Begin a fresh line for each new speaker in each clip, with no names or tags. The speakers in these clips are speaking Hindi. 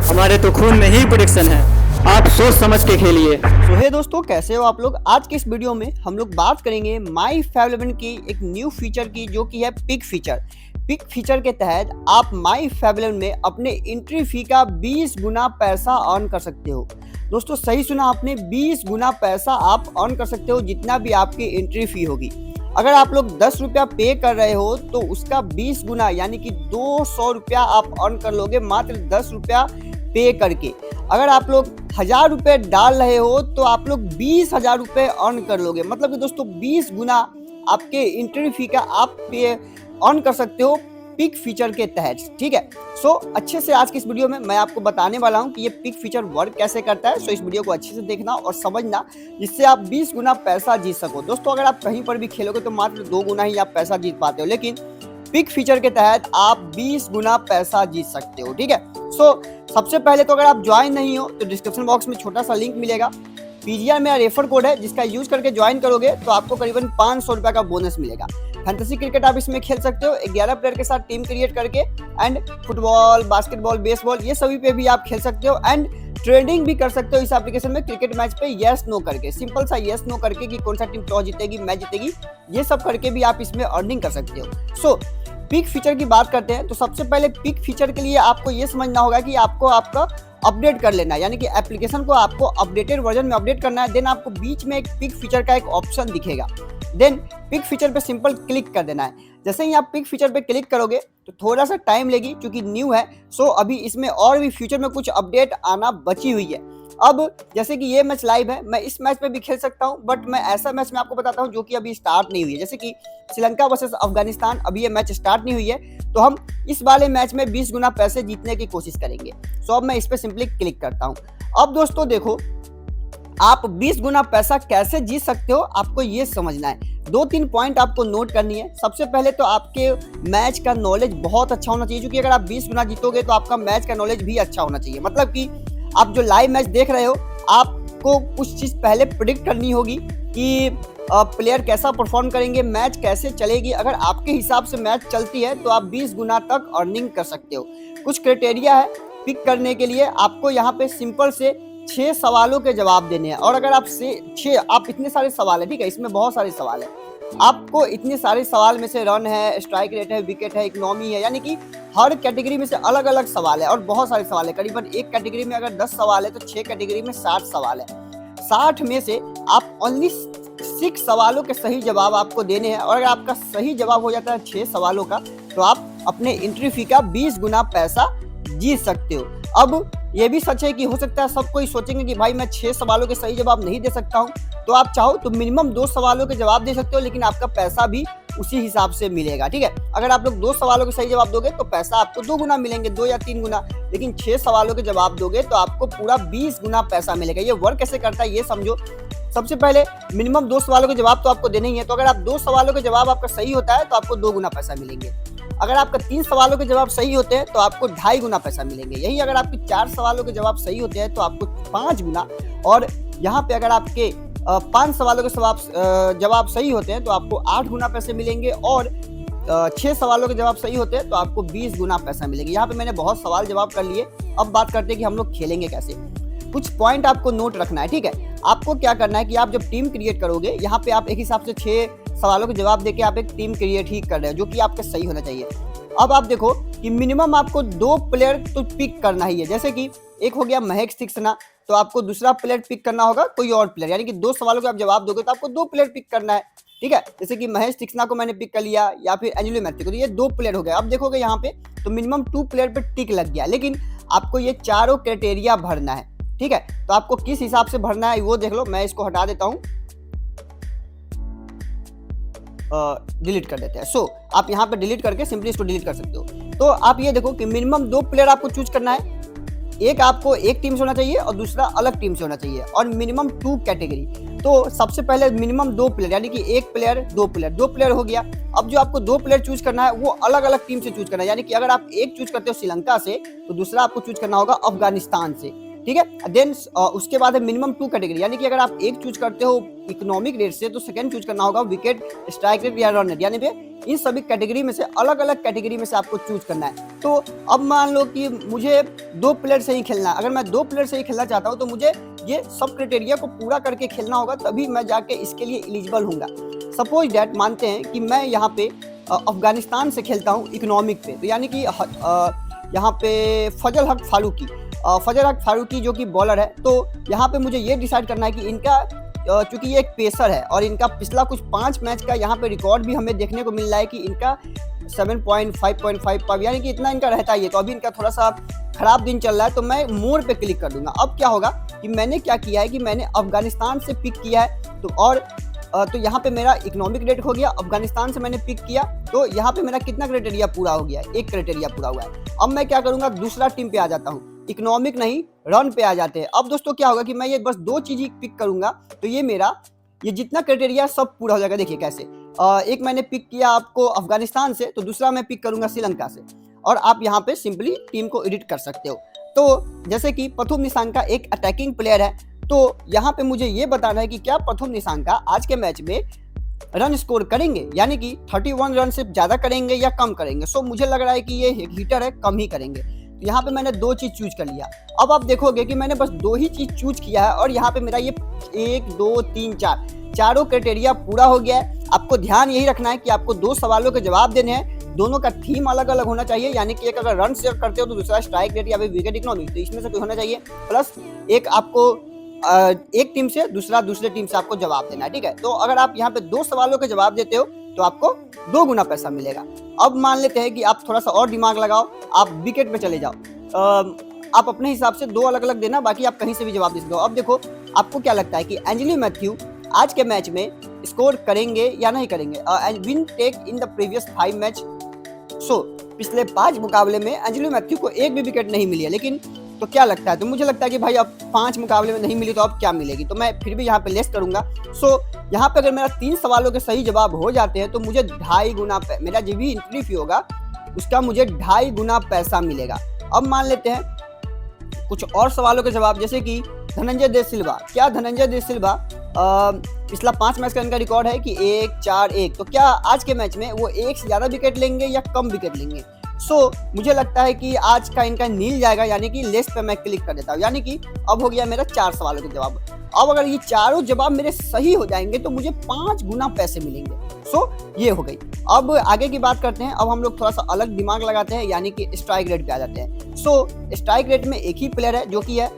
हमारे तो खून में ही प्रोडिक्शन है। आप सोच समझ के खेलिए।
तो हे दोस्तों, कैसे हो आप लोग। आज के इस वीडियो में हम लोग बात करेंगे माई फाइव इलेवन की एक न्यू फीचर की, जो कि है पिक फीचर। पिक फीचर के तहत आप माई फाइव इलेवन में अपने एंट्री फी का 20 गुना पैसा अर्न कर सकते हो। दोस्तों सही सुना आपने, 20 गुना पैसा आप अर्न कर सकते हो जितना भी आपकी एंट्री फी होगी। अगर आप लोग 10 रुपया पे कर रहे हो तो उसका 20 गुना यानी कि 200 रुपया आप अर्न कर लोगे मात्र 10 रुपया पे करके। अगर आप लोग 1000 रुपये डाल रहे हो तो आप लोग 20,000 रुपये अर्न कर लोगे। मतलब कि दोस्तों 20 गुना आपके एंट्री फी का आप पे अर्न कर सकते हो पिक फीचर के तहत। ठीक है, सो अच्छे से आज की इस वीडियो में मैं आपको बताने वाला हूं कि ये पिक फीचर वर्क कैसे करता है। सो इस वीडियो को अच्छे से देखना और समझना, जिससे आप 20 गुना पैसा जीत सको। दोस्तों अगर आप कहीं पर भी खेलोगे तो मात्र 2 गुना ही आप पैसा जीत पाते हो, लेकिन पिक फीचर के तहत आप 20 गुना पैसा जीत सकते हो। ठीक है, सो सबसे पहले तो अगर आप ज्वाइन नहीं हो तो डिस्क्रिप्शन बॉक्स में छोटा सा लिंक मिलेगा। पीजीआर मेरा रेफर कोड है, जिसका यूज करके ज्वाइन करोगे तो आपको करीबन 500 रुपये का बोनस मिलेगा। फैंटेसी क्रिकेट आप इसमें खेल सकते हो 11 प्लेयर के साथ टीम क्रिएट करके, एंड फुटबॉल, बास्केटबॉल, बेसबॉल ये सभी पे भी आप खेल सकते हो, एंड ट्रेडिंग भी कर सकते हो इस एप्लीकेशन में। क्रिकेट मैच पे यस नो करके, सिंपल सा यस नो करके कि कौन सा टीम टॉस जीतेगी, मैच जीतेगी, ये सब करके भी आप इसमें अर्निंग कर सकते हो। सो पिक फीचर की बात करते हैं तो सबसे पहले पिक फीचर के लिए आपको ये समझना होगा कि आपको आपका अपडेट कर लेना है, यानी कि एप्लीकेशन को आपको अपडेटेड वर्जन में अपडेट करना है। देन आपको बीच में एक पिक फीचर का एक ऑप्शन दिखेगा, देन पिक फीचर पे सिंपल क्लिक कर देना है। जैसे ही आप पिक फीचर पे क्लिक करोगे तो थोड़ा सा टाइम लेगी क्योंकि न्यू है। सो अभी इसमें और भी फ्यूचर में कुछ अपडेट आना बची हुई है। अब जैसे कि ये मैच लाइव है, मैं इस मैच में भी खेल सकता हूं, बट मैं ऐसा मैच में आपको बताता हूं जो कि अभी स्टार्ट नहीं हुई है। जैसे कि श्रीलंका वर्सेस अफगानिस्तान, अभी ये मैच स्टार्ट नहीं हुई है, तो हम इस वाले मैच में 20 गुना पैसे जीतने की कोशिश करेंगे। सो अब मैं इस पर सिंपली क्लिक करता हूं। अब दोस्तों देखो, आप 20 गुना पैसा कैसे जीत सकते हो आपको ये समझना है। 2-3 पॉइंट आपको नोट करनी है। सबसे पहले तो आपके मैच का नॉलेज बहुत अच्छा होना चाहिए, क्योंकि अगर आप 20 गुना जीतोगे तो आपका मैच का नॉलेज भी अच्छा होना चाहिए। मतलब कि आप जो लाइव मैच देख रहे हो, आपको कुछ चीज पहले प्रिडिक्ट करनी होगी कि प्लेयर कैसा परफॉर्म करेंगे, मैच कैसे चलेगी। अगर आपके हिसाब से मैच चलती है तो आप 20 गुना तक अर्निंग कर सकते हो। कुछ क्राइटेरिया है पिक करने के लिए। आपको यहाँ पे सिंपल से 6 सवालों के जवाब देने हैं, और अगर आप इतने सारे सवाल है, ठीक है, इसमें बहुत सारे सवाल है, आपको इतने सारे सवाल में से रन है, स्ट्राइक रेट है, विकेट है, इकोनॉमी है, यानी कि हर कैटेगरी में से अलग अलग सवाल है, और बहुत सारे सवाल है। करीबन एक कैटेगरी में अगर 10 सवाल है तो 6 कैटेगरी में 60 सवाल है। 60 में से आप ओनली 6 सवालों के सही जवाब आपको देने हैं, और अगर आपका सही जवाब हो जाता है 6 सवालों का तो आप अपने एंट्री फी का 20 गुना पैसा जीत सकते हो। अब ये भी सच है कि हो सकता है सब कोई सोचेंगे कि भाई मैं 6 सवालों के सही जवाब नहीं दे सकता हूं, तो आप चाहो तो मिनिमम 2 सवालों के जवाब दे सकते हो, लेकिन आपका पैसा भी उसी हिसाब से मिलेगा। ठीक है, अगर आप लोग 2 सवालों के सही जवाब दोगे तो पैसा आपको 2 गुना मिलेंगे, 2 या 3 गुना, लेकिन 6 सवालों के जवाब दोगे तो आपको पूरा 20 गुना पैसा मिलेगा। ये वर्क कैसे करता है ये समझो। सबसे पहले मिनिमम 2 सवालों के जवाब तो आपको देने ही है, तो अगर आप 2 सवालों के जवाब आपका सही होता है तो आपको 2 गुना पैसा मिलेंगे। अगर आपका 3 सवालों के जवाब सही होते हैं तो आपको 2.5 गुना पैसा मिलेंगे। यही अगर आपके 4 सवालों के जवाब सही होते हैं तो आपको 5 गुना, और यहाँ पे अगर आपके 5 सवालों के जवाब सही होते हैं तो आपको 8 गुना पैसे मिलेंगे, और 6 सवालों के जवाब सही होते हैं तो आपको 20 गुना पैसा मिलेंगे। यहाँ पे मैंने बहुत सवाल जवाब कर लिए। अब बात करते हैं कि हम लोग खेलेंगे कैसे। कुछ पॉइंट आपको नोट रखना है। ठीक है, आपको क्या करना है कि आप जब टीम क्रिएट करोगे, यहाँ पे आप एक हिसाब से 6 सवालों के जवाब देके आप एक टीम क्रिएट ही कर रहे हो, जो कि आपका सही होना चाहिए। अब आप देखो कि मिनिमम आपको 2 प्लेयर तो पिक करना ही है। जैसे कि एक हो गया महेश तीक्ष्णा, तो आपको दूसरा प्लेयर पिक करना होगा कोई और प्लेयर, यानी कि 2 सवालों के आप जवाब दोगे तो आपको 2 प्लेयर पिक करना है। ठीक है, जैसे कि महेश तीक्ष्णा को मैंने पिक कर लिया, या फिर एंजेलो मैथ्यू को, तो ये 2 प्लेयर हो गए। अब देखोगे यहाँ पे तो मिनिमम 2 प्लेयर पे टिक लग गया, लेकिन आपको ये चारों क्राइटेरिया भरना है। ठीक है, तो आपको किस हिसाब से भरना है वो देख लो। मैं इसको हटा देता हूँ, डिलीट कर देते हैं। सो आप यहाँ पे डिलीट करके सिंपली इसको डिलीट कर सकते हो। तो आप ये देखो कि मिनिमम 2 प्लेयर आपको चूज करना है। एक आपको एक टीम से होना चाहिए और दूसरा अलग टीम से होना चाहिए, और मिनिमम 2 कैटेगरी। तो सबसे पहले मिनिमम 2 प्लेयर, यानी कि 1 प्लेयर 2 प्लेयर, 2 प्लेयर हो गया। अब जो आपको 2 प्लेयर चूज करना है वो अलग अलग टीम से चूज करना है, यानी कि अगर आप एक चूज करते हो श्रीलंका से तो दूसरा आपको चूज करना होगा अफगानिस्तान से। ठीक है। देन उसके बाद है मिनिमम 2 कैटेगरी, यानी कि अगर आप एक चूज करते हो इकोनॉमिक रेट से तो सेकंड चूज करना होगा विकेट, स्ट्राइक रेट या रन रेट, यानी पे इन सभी कैटेगरी में से अलग अलग कैटेगरी में से आपको चूज करना है। तो अब मान लो कि मुझे 2 प्लेयर से ही खेलना है, अगर मैं 2 प्लेयर से ही खेलना चाहता हूँ तो मुझे ये सब क्राइटेरिया को पूरा करके खेलना होगा, तभी मैं जाके इसके लिए एलिजिबल हूँगा। सपोज डैट मानते हैं कि मैं यहाँ पे अफगानिस्तान से खेलता हूँ इकोनॉमिक पे, तो यानी कि यहाँ पे फजल हक फारूकी जो कि बॉलर है, तो यहाँ पे मुझे ये डिसाइड करना है कि इनका चूंकि ये एक पेसर है और इनका पिछला कुछ 5 मैच का यहाँ पे रिकॉर्ड भी हमें देखने को मिल रहा है कि इनका 7.5.5 पर, यानी कि इतना इनका रहता ही है। तो अभी इनका थोड़ा सा खराब दिन चल रहा है, तो मैं मोर पे क्लिक कर दूंगा। अब क्या होगा कि मैंने क्या किया है कि मैंने अफगानिस्तान से पिक किया है, तो यहाँ पे मेरा इकोनॉमिक रेट हो गया, अफगानिस्तान से मैंने पिक किया, तो यहाँ पे मेरा कितना क्राइटेरिया पूरा हो गया है, एक क्राइटेरिया पूरा हुआ है। अब मैं क्या करूंगा, दूसरा टीम पे आ जाता हूँ, इकोनॉमिक नहीं रन पे आ जाते हैं। अब दोस्तों क्या होगा कि मैं ये बस 2 चीज ही पिक करूंगा, तो ये जितना क्राइटेरिया सब पूरा हो जाएगा। देखिए कैसे, एक मैंने पिक किया आपको अफगानिस्तान से, तो दूसरा मैं पिक करूंगा श्रीलंका से, और आप यहाँ पे सिंपली टीम को एडिट कर सकते हो। तो जैसे कि प्रथम निशांका एक अटैकिंग प्लेयर है, तो यहाँ पे मुझे ये बताना है कि क्या प्रथम निशांका आज के मैच में रन स्कोर करेंगे, यानी कि 31 रन से ज्यादा करेंगे या कम करेंगे। सो मुझे लग रहा है कि ये हीटर है, कम ही करेंगे। तो यहाँ पे मैंने 2 चीज चूज कर लिया। अब आप देखोगे कि मैंने बस 2 ही चीज चूज किया है, और यहाँ पे मेरा ये 1 2 3 4 चारों क्राइटेरिया पूरा हो गया है। आपको ध्यान यही रखना है कि आपको 2 सवालों के जवाब देने हैं, दोनों का थीम अलग अलग होना चाहिए, यानी कि एक अगर रन शेयर करते हो तो दूसरा स्ट्राइक रेट या फिर विकेट इकोनॉमिक, तो इसमें से कोई होना चाहिए। प्लस एक आपको एक टीम से दूसरे टीम से आपको जवाब देना है, ठीक है। तो अगर आप यहाँ पे 2 सवालों के जवाब देते हो तो आपको 2 गुना पैसा मिलेगा। अब मान लेते हैं कि आप थोड़ा सा और दिमाग लगाओ, आप विकेट पे चले जाओ, आप अपने हिसाब से 2 अलग अलग देना, बाकी आप कहीं से भी जवाब दे सकते हो। अब देखो आपको क्या लगता है कि एंजेलो मैथ्यू आज के मैच में स्कोर करेंगे या नहीं करेंगे, win take in the previous 5 match. So पिछले 5 मुकाबले में एंजेलो मैथ्यू को एक भी विकेट नहीं मिली है, लेकिन तो क्या लगता है, तो मुझे लगता है कि भाई अब 5 मुकाबले में नहीं मिली तो अब क्या मिलेगी, तो मैं फिर भी यहाँ पे लेस करूंगा। सो यहाँ पे अगर मेरा 3 सवालों के सही जवाब हो जाते हैं तो मुझे 2.5 गुना मेरा जो भी एंट्री फी होगा उसका मुझे 2.5 गुना पैसा मिलेगा। अब मान लेते हैं कुछ और सवालों के जवाब, जैसे कि धनंजय दे सिल्वा, क्या धनंजय दे सिल्वा पिछला 5 मैच का इनका रिकॉर्ड है कि 1-4-1, तो क्या आज के मैच में वो 1 से ज्यादा विकेट लेंगे या कम विकेट लेंगे। सो मुझे लगता है कि आज का इनका नील जाएगा, यानी कि लेस पे मैं क्लिक कर देता हूँ, यानी कि अब हो गया मेरा 4 सवालों के जवाब। अब अगर ये चारों जवाब मेरे सही हो जाएंगे तो मुझे 5 गुना पैसे मिलेंगे। सो ये हो गई। अब आगे की बात करते हैं, अब हम लोग थोड़ा सा अलग दिमाग लगाते हैं, यानी कि स्ट्राइक रेट पे आ जाते हैं। सो स्ट्राइक रेट में एक ही प्लेयर है जो कि है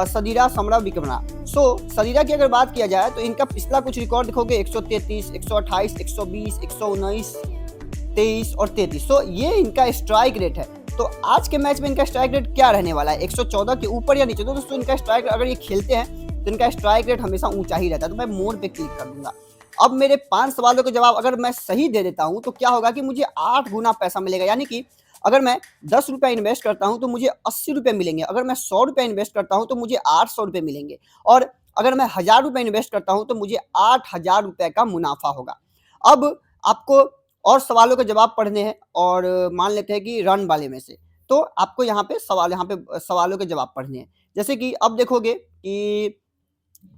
सदीरा समरा विक्रमना। सो सदीरा की अगर बात किया जाए तो इनका पिछला कुछ रिकॉर्ड देखोगे 133, 128, 120, 119, 23 और 33। तो ये इनका स्ट्राइक रेट है। तो आज के मैच में इनका स्ट्राइक रेट क्या रहने वाला है, 114 के ऊपर या नीचे। तो दोस्तों इनका स्ट्राइक अगर ये खेलते हैं तो इनका स्ट्राइक रेट हमेशा ऊंचा ही रहता है। तो मैं मोर पे क्लिक कर दूंगा। अब मेरे 5 सवालों के जवाब अगर मैं सही दे देता हूं तो क्या होगा कि मुझे 8 गुना पैसा मिलेगा, यानी कि अगर मैं 10 रुपया इन्वेस्ट करता हूं तो मुझे 80 रुपये मिलेंगे, अगर मैं 100 रुपया इन्वेस्ट करता हूं तो मुझे 800 रुपये मिलेंगे, और अगर मैं 1000 रुपये इन्वेस्ट करता हूं तो मुझे 8000 रुपये का मुनाफा होगा। अब आपको और सवालों के जवाब पढ़ने हैं, और मान लेते हैं कि रन वाले में से, तो आपको यहाँ पे सवालों के जवाब पढ़ने हैं। जैसे कि अब देखोगे कि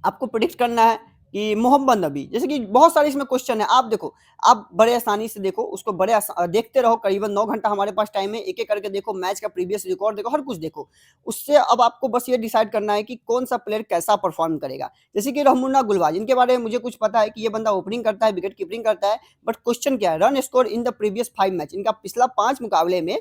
आपको प्रिडिक्ट करना है कि मोहम्मद नबी, जैसे कि बहुत सारे इसमें क्वेश्चन है, आप देखो, आप बड़े आसानी से देखो उसको, देखते रहो, करीबन 9 घंटा हमारे पास टाइम है, एक एक करके देखो, मैच का प्रीवियस रिकॉर्ड देखो, हर कुछ देखो। उससे अब आपको बस ये डिसाइड करना है कि कौन सा प्लेयर कैसा परफॉर्म करेगा। जैसे कि रहमुन्ना गुलबाज, इनके बारे में मुझे कुछ पता है कि ये बंदा ओपनिंग करता है, विकेट कीपिंग करता है, बट क्वेश्चन क्या है, run score in the previous 5 match, इनका पिछला 5 मुकाबले में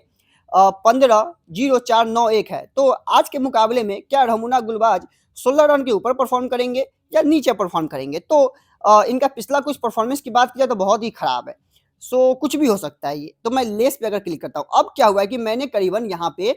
15-0-4-9-1 है। तो आज के मुकाबले में क्या रहमुन्ना गुलबाज 16 रन के ऊपर परफॉर्म करेंगे या नीचे परफॉर्म करेंगे। तो इनका पिछला कुछ परफॉर्मेंस की बात किया तो बहुत ही खराब है। सो कुछ भी हो सकता है ये। तो मैं लेस पे अगर क्लिक करता हूँ, अब क्या हुआ है कि मैंने करीबन यहाँ पे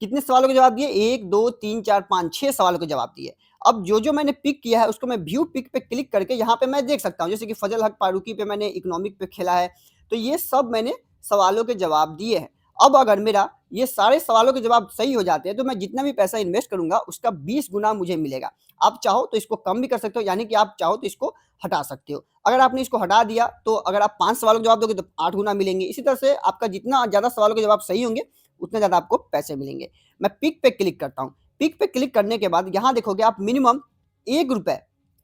कितने सवालों के जवाब दिए, 1 2 3 4 5 6 सवालों के जवाब दिए। अब जो मैंने पिक किया है उसको मैं व्यू पिक पे क्लिक करके यहाँ पे मैं देख सकता हूँ, जैसे कि फजल हक फारूकी पे मैंने इकोनॉमिक पे खेला है, तो ये सब मैंने सवालों के जवाब दिए हैं। अब अगर मेरा ये सारे सवालों के जवाब सही हो जाते हैं तो मैं जितना भी पैसा इन्वेस्ट करूंगा उसका 20 गुना मुझे मिलेगा। आप चाहो तो इसको कम भी कर सकते हो, यानी कि आप चाहो तो इसको हटा सकते हो। अगर आपने इसको हटा दिया तो अगर आप 5 सवालों के जवाब दोगे तो 8 गुना मिलेंगे। इसी तरह से आपका जितना ज़्यादा सवालों के जवाब सही होंगे उतने ज़्यादा आपको पैसे मिलेंगे। मैं पिक पे क्लिक करता हूँ। पिक पे क्लिक करने के बाद यहाँ देखोगे आप मिनिमम ₹1,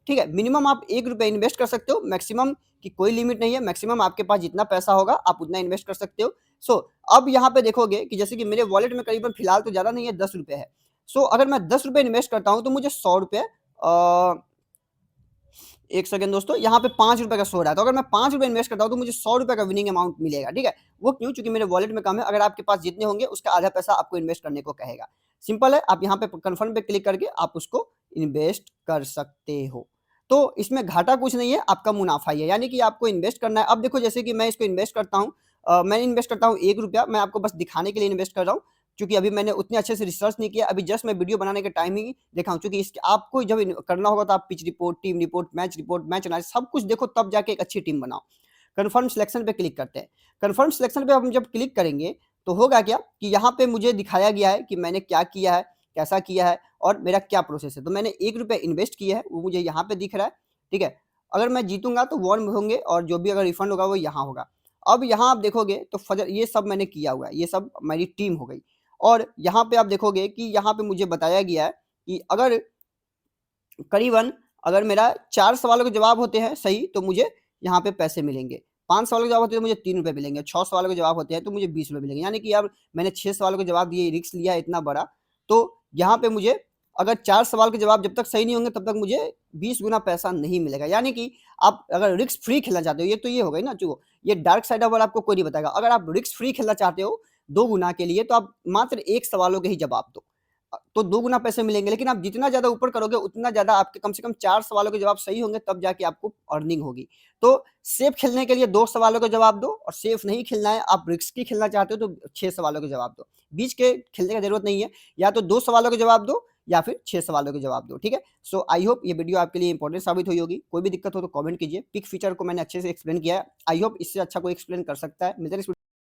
ठीक है, मिनिमम आप ₹1 इन्वेस्ट कर सकते हो, मैक्सिमम की कोई लिमिट नहीं है, मैक्सिमम आपके पास जितना पैसा होगा आप उतना इन्वेस्ट कर सकते हो। सो अब यहाँ पे देखोगे कि जैसे कि मेरे वॉलेट में करीबन फिलहाल तो ज़्यादा नहीं है, ₹10 है। सो अगर मैं ₹10 इन्वेस्ट करता हूँ तो मुझे ₹100 एक सेकंड दोस्तों, यहाँ पे ₹5 का शो हो रहा है, तो अगर मैं ₹5 इन्वेस्ट करता हूँ तो मुझे ₹100 का विनिंग अमाउंट मिलेगा, ठीक है। वो क्यों? चूँकि मेरे वॉलेट में कम है, अगर आपके पास जितने होंगे उसका आधा पैसा आपको इन्वेस्ट करने को कहेगा। सिंपल है, आप यहाँ पे कन्फर्म पे क्लिक करके आप उसको इन्वेस्ट कर सकते हो। तो इसमें घाटा कुछ नहीं है, आपका मुनाफ़ा ही है, यानी कि आपको इन्वेस्ट करना है। अब देखो जैसे कि मैं इसको इन्वेस्ट करता हूँ, मैं इन्वेस्ट करता हूँ ₹1, मैं आपको बस दिखाने के लिए इन्वेस्ट कर रहा हूँ, क्योंकि अभी मैंने उतने अच्छे से रिसर्च नहीं किया, अभी जस्ट मैं वीडियो बनाने के टाइम ही देखा हूँ, क्योंकि इसके आपको जब करना होगा तो आप pitch report, team report, match analysis सब कुछ देखो तब जाके एक अच्छी टीम बनाओ। कन्फर्म सिलेक्शन पे क्लिक करते हैं। कन्फर्म सिलेक्शन पे हम जब क्लिक करेंगे तो होगा क्या कि यहाँ पे मुझे दिखाया गया है कि मैंने क्या किया है, कैसा किया है और मेरा क्या प्रोसेस है। तो मैंने ₹1 इन्वेस्ट किया है, वो मुझे यहाँ पे दिख रहा है, ठीक है। अगर मैं जीतूँगा तो वॉर्म होंगे और जो भी अगर रिफंड होगा वो यहाँ होगा। अब यहाँ आप देखोगे तो फजर ये सब मैंने किया हुआ है, ये सब मेरी टीम हो गई। और यहाँ पे आप देखोगे कि यहाँ पे मुझे बताया गया है कि अगर करीबन अगर मेरा 4 सवालों के जवाब होते हैं सही तो मुझे यहाँ पे पैसे मिलेंगे। 5 सवालों के जवाब होते हैं तो मुझे ₹3 मिलेंगे, 6 सवालों के जवाब होते हैं तो मुझे ₹20 मिलेंगे। यानी कि अब मैंने 6 सवालों के जवाब दिए, रिस्क लिया है इतना बड़ा, तो यहाँ पे मुझे अगर 4 सवाल के जवाब जब तक सही नहीं होंगे तब तक मुझे 20 गुना पैसा नहीं मिलेगा। यानी कि आप अगर रिस्क फ्री खेलना चाहते हो, ये तो ये हो गई ना जो ये डार्क साइड ऑफ आपको कोई नहीं बताएगा। अगर आप रिस्क फ्री खेलना चाहते हो 2 गुना के लिए तो आप मात्र 1 सवालों के ही जवाब दो। तो 2 गुना पैसे मिलेंगे, लेकिन आप जितना ज़्यादा ऊपर करोगे उतना ज़्यादा आपके कम से कम 4 सवालों के जवाब सही होंगे तब जाके आपको अर्निंग होगी। तो सेफ खेलने के लिए 2 सवालों का जवाब दो और सेफ नहीं खेलना है, आप रिस्की खेलना चाहते हो तो 6 सवालों के जवाब दो। बीच के खेलने का ज़रूरत नहीं है, या तो 2 सवालों के जवाब दो या फिर 6 सवालों के जवाब दो, ठीक है? सो आई होप ये वीडियो आपके लिए इंपॉर्टेंट साबित हुई होगी। कोई भी दिक्कत हो तो कमेंट कीजिए। पिक फीचर को मैंने अच्छे से एक्सप्लेन किया है। आई होप इससे अच्छा कोई एक्सप्लेन कर सकता है। मिलते हैं नेक्स्ट